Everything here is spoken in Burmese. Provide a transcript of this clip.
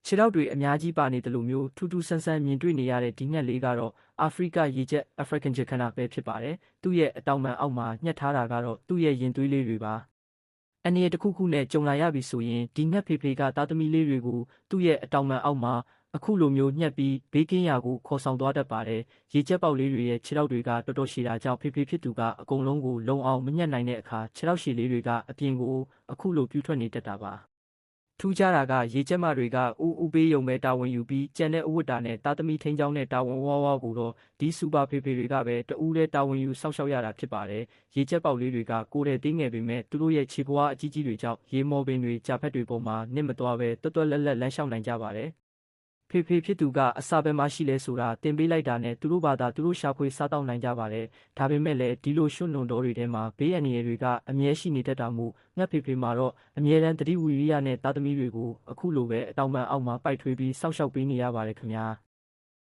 ခြေထောက်တွေအများကြီးပါနေတယ်လို့မျိုးထူးထူးဆန်းဆန်းမြင်တွေ့နေရတဲ့ဒီငှက်လေးကတော့အာဖရိကရေချက် African jacana ပဲဖြစ်ပါတယ်။သူ့ရဲ့အတောင်ပံအောက်မှာညှက်ထားတာကတော့သူ့ရဲ့ရင်သွေးလေးတွေပါ။အန္တရာယ်တစ်ခုခုနဲ့ကြုံလာရပြီဆိုရင်ဒီငှက်ဖေဖေကသားသမီးလေးတွေကိုသူ့ရဲ့အတောင်ပံအောက်မှာအခုလိုမျိုးညှက်ပြီးဘေးကင်းရာကိုခေါ်ဆောင်သွားတတ်ပါတယ်။ရေချက်ပေါက်လေးတွေရဲ့ခြေထောက်တွေကတော်တော်ရှည်တာကြောင့်ဖေဖေဖြစ်သူကအကုန်လုံးကိုလုံအောင်မညှက်နိုင်တဲ့အခါခြေထောက်ရှည်လေးတွေကအပြင်ကိုအခုလိုပြူထွက်နေတတ်တာပါ။ထူးခြားတာကရေချက်မတွေကဥပေးယုံပဲတာဝန်ယူပြီးကြံတဲ့အဝတ်တာနဲ့သားသမီးထိန်းချောင်းတဲ့တာဝန်ဝါကိုတော့ဒီစူပါဖေဖေတွေကပဲတဦးလဲတာဝန်ယူစောင့်ရှောက်ရတာဖြစ်ပါတယ်။ရေချက်ပေါက်လေးတွေကကိုယ်တဲ့တင်းငယ်ပေမဲ့သူတို့ရဲ့ခြေပွားအကြီးကြီးတွေကြောင့်ရေမော်ပင်တွေကြာဖက်တွေပေါ်မှာနစ်မသွားပဲတွတ်တွတ်လက်လက်လမ်းလျှောက်နိုင်ကြပါတယ်။ဖေဖေဖြစ်သူကအစာပဲမှရှိလဲဆိုတာတင်ပေးလိုက်တာနဲ့သူတို့ဘာသာသူတို့ရှာဖွေစားတောက်နိုင်ကြပါတယ်။ဒါပေမဲ့လည်းဒီလိုရွှွန့်လွန်တော်တွေထဲမှာဘေးအန္တရာယ်တွေကအမြဲရှိနေတတ်တာမို့ငှက်ဖေဖေမှာတော့အမြဲတမ်းသတိဝီရိယနဲ့သားသမီးတွေကိုအခုလိုပဲအတောင်ပံအောက်မှာပိုက်ထွေးပြီးစောင့်ရှောက်ပေးနေရပါတယ်ခင်ဗျာ။